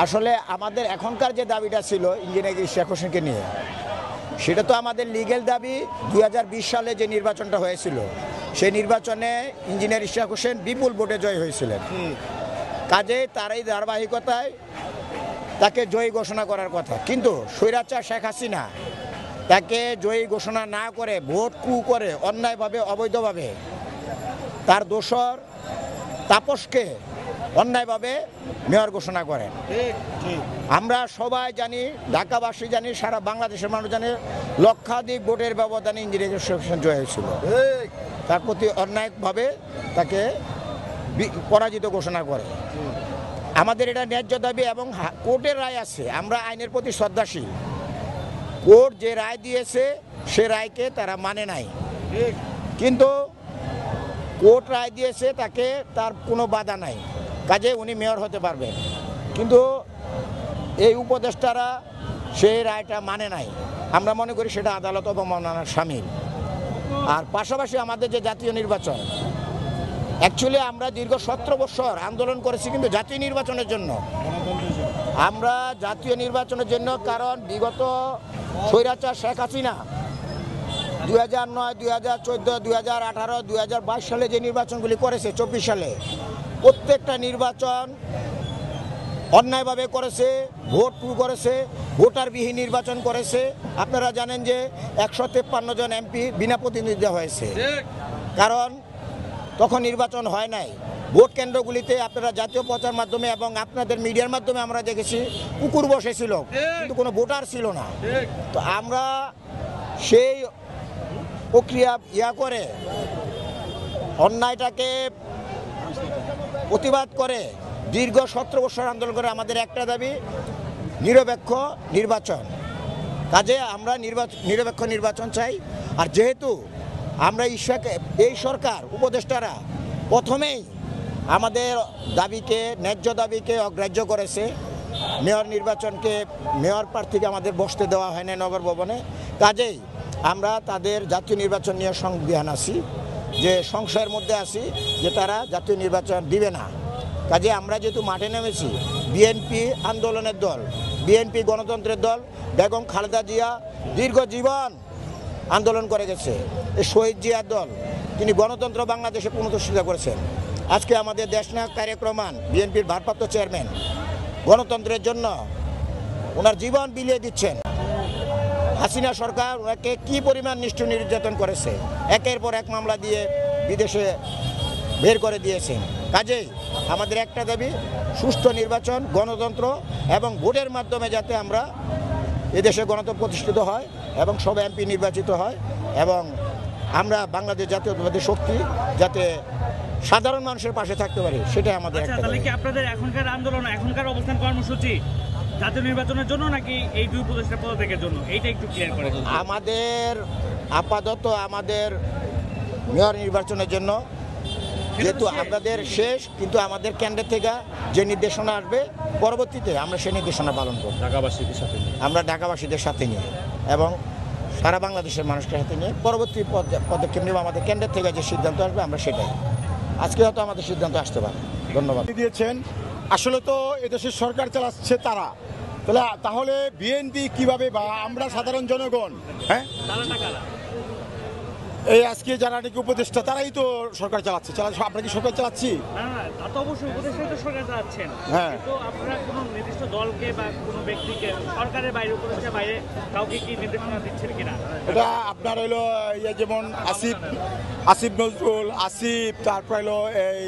আসলে আমাদের এখনকার যে দাবিটা ছিল ইঞ্জিনিয়ার ইশরাক হোসেনকে নিয়ে, সেটা তো আমাদের লিগ্যাল দাবি। 2020 সালে যে নির্বাচনটা হয়েছিল, সেই নির্বাচনে ইঞ্জিনিয়ার ইশরাক হোসেন বিপুল ভোটে জয় হয়েছিলেন। কাজে তার এই ধারাবাহিকতায় তাকে জয়ী ঘোষণা করার কথা, কিন্তু স্বৈরাচার শেখ হাসিনা তাকে জয়ী ঘোষণা না করে ভোট কু করে অন্যায়ভাবে অবৈধভাবে তার দোসর তাপসকে অন্যায়ভাবে মেয়র ঘোষণা করেন। আমরা সবাই জানি, ঢাকাবাসী জানি, সারা বাংলাদেশের মানুষ জানে, লক্ষাধিক ভোটের ব্যবধানে ইঞ্জিনিয়ার ইশরাক হোসেন জয় হয়েছিল। তার প্রতি অন্যায়ভাবে তাকে পরাজিত ঘোষণা করে। আমাদের এটা ন্যায্য দাবি এবং কোর্টের রায় আছে, আমরা আইনের প্রতি শ্রদ্ধাশীল। কোর্ট যে রায় দিয়েছে সে রায়কে তারা মানে নাই, কিন্তু কোর্ট রায় দিয়েছে, তাকে তার কোনো বাধা নাই, কাজে উনি মেয়র হতে পারবেন। কিন্তু এই উপদেষ্টারা সেই রায়টা মানে নাই। আমরা মনে করি সেটা আদালত অবমাননার শামিল। আর পাশাপাশি আমাদের যে জাতীয় নির্বাচন, অ্যাকচুয়ালি আমরা দীর্ঘ 17 বছর আন্দোলন করেছি কিন্তু জাতীয় নির্বাচনের জন্য। আমরা জাতীয় নির্বাচনের জন্য, কারণ বিগত স্বৈরাচার শেখ হাসিনা 2009, 2014, 2018, 2022 সালে যে নির্বাচনগুলি করেছে, 24 সালে প্রত্যেকটা নির্বাচন অন্যায়ভাবে করেছে, ভোট করেছে, ভোটারবিহীন নির্বাচন করেছে। আপনারা জানেন যে 153 জন এমপি বিনা প্রতিনিধিত্ব হয়েছে, কারণ তখন নির্বাচন হয় নাই। ভোট কেন্দ্রগুলিতে আপনারা জাতীয় প্রচার মাধ্যমে এবং আপনাদের মিডিয়ার মাধ্যমে আমরা দেখেছি কুকুর বসেছিল, কিন্তু কোনো ভোটার ছিল না। তো আমরা সেই প্রক্রিয়া করে অন্যায়টাকে প্রতিবাদ করে দীর্ঘ 17 বছর আন্দোলন করে আমাদের একটা দাবি, নিরপেক্ষ নির্বাচন। কাজে আমরা নিরপেক্ষ নির্বাচন চাই। আর যেহেতু আমরা এই সরকার উপদেষ্টারা প্রথমেই আমাদের দাবিকে, ন্যায্য দাবিকে অগ্রাহ্য করেছে, মেয়র নির্বাচনকে, মেয়র প্রার্থীকে আমাদের বসতে দেওয়া হয় না নগর ভবনে, কাজেই আমরা তাদের জাতীয় নির্বাচন নিয়ে সংবিধান আছি, যে সংশয়ের মধ্যে আছি যে তারা জাতীয় নির্বাচন দিবে না। কাজে আমরা যেহেতু মাঠে নেমেছি, বিএনপি আন্দোলনের দল, বিএনপি গণতন্ত্রের দল, বেগম খালেদা জিয়া দীর্ঘ জীবন আন্দোলন করে গেছে। এই শহীদ জিয়ার দল, তিনি গণতন্ত্র বাংলাদেশে পুনঃপ্রতিষ্ঠা করেছেন। আজকে আমাদের দেশনায়ক তারেক রহমান, বিএনপির ভারপ্রাপ্ত চেয়ারম্যান, গণতন্ত্রের জন্য ওনার জীবন বিলিয়ে দিচ্ছেন। হাসিনা সরকার ওনাকে কী পরিমাণ নিষ্ঠুর নির্যাতন করেছে, একের পর এক মামলা দিয়ে বিদেশে বের করে দিয়েছেন। কাজেই আমাদের একটা দাবি, সুষ্ঠু নির্বাচন, গণতন্ত্র এবং ভোটের মাধ্যমে যাতে আমরা এদেশে গণতন্ত্র প্রতিষ্ঠিত হয় এবং সব এমপি নির্বাচিত হয় এবং আমরা বাংলাদেশ জাতীয়তাবাদী শক্তি যাতে সাধারণ মানুষের পাশে থাকতে পারি, সেটাই আমাদের একটা দাবি। কি আপনাদের এখনকার আন্দোলন, এখনকার অবস্থান কর্মসূচি জাতীয় নির্বাচনের জন্য নাকি এই দুই উপদেষ্টা পদত্যাগের জন্য, এইটা একটু ক্লিয়ার করে। আমাদের আপাতত আমাদের মেয়র নির্বাচনের জন্য, যেহেতু আপনাদের শেষ, কিন্তু আমাদের কেন্দ্র থেকে যে নির্দেশনা আসবে পরবর্তীতে আমরা সেই নির্দেশনা পালন করব ঢাকাবাসীদের সাথে নিয়ে, আমরা ঢাকাবাসীদের সাথে নিয়ে এবং সারা বাংলাদেশের মানুষকে সাথে নিয়ে পরবর্তী পদক্ষেপ নেব। আমাদের কেন্দ্রের থেকে যে সিদ্ধান্ত আসবে আমরা সেটাই, আজকে হয়তো আমাদের সিদ্ধান্ত আসতে পারে। ধন্যবাদ দিয়েছেন। আসলে তো এদেশের সরকার চালাচ্ছে তারা, তাহলে বিএনপি কিভাবে বা আমরা সাধারণ জনগণ, হ্যাঁ এই আজকে যারা নাকি উপদেষ্টা তারাই তো সরকার চালাচ্ছে, আমরা কি সরকার চালাচ্ছি? তা তো অবশ্যই উপদেষ্টাই তো সরকার চালাচ্ছেন, হ্যাঁ। তো আপনারা কোনো নির্দিষ্ট দলকে বা কোনো ব্যক্তিকে সরকারের বাইরে, উপদেষ্টার বাইরে কাউকে কি নির্দেশনা দিচ্ছেন কিনা? এটা আপনার হইলো যেমন আসিফ নজরুল, আসিফ, তারপর হলো এই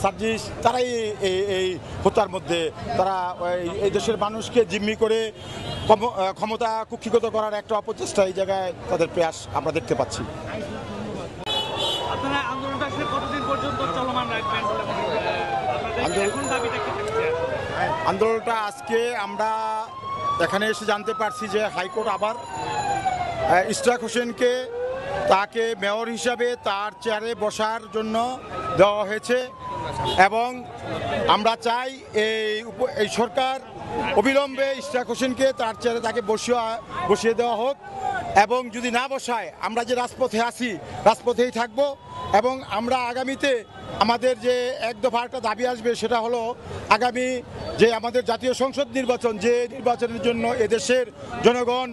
সার্জিস, তারাই এই হত্যার মধ্যে তারা এই দেশের মানুষকে জিম্মি করে ক্ষমতা কুক্ষিগত করার একটা অপচেষ্টা এই জায়গায় তাদের প্রয়াস আমরা দেখতে পাচ্ছি। আপনারা আন্দোলনটা আসলে কতদিন পর্যন্ত চলমান রাখবেন? আন্দোলনটা আজকে আমরা এখানে এসে জানতে পারছি যে হাইকোর্ট আবার ইশরাক হোসেনকে তাকে মেয়র হিসাবে তার চেয়ারে বসার জন্য দেওয়া হয়েছে এবং আমরা চাই এই সরকার অবিলম্বে ইশরাক হোসেনকে তার চেয়ারে তাকে বসিয়ে দেওয়া হোক এবং যদি না বসায় আমরা যে রাজপথে আছি রাজপথেই থাকব। এবং আমরা আগামীতে আমাদের যে এক দফা একটা দাবি আসবে, সেটা হলো আগামী যে আমাদের জাতীয় সংসদ নির্বাচন, যে নির্বাচনের জন্য এদেশের জনগণ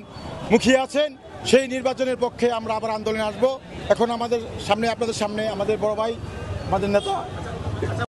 মুখিয়ে আছেন, সেই নির্বাচনের পক্ষে আমরা আবার আন্দোলনে আসব। এখন আমাদের সামনে, আপনাদের সামনে আমাদের বড় ভাই, আমাদের নেতা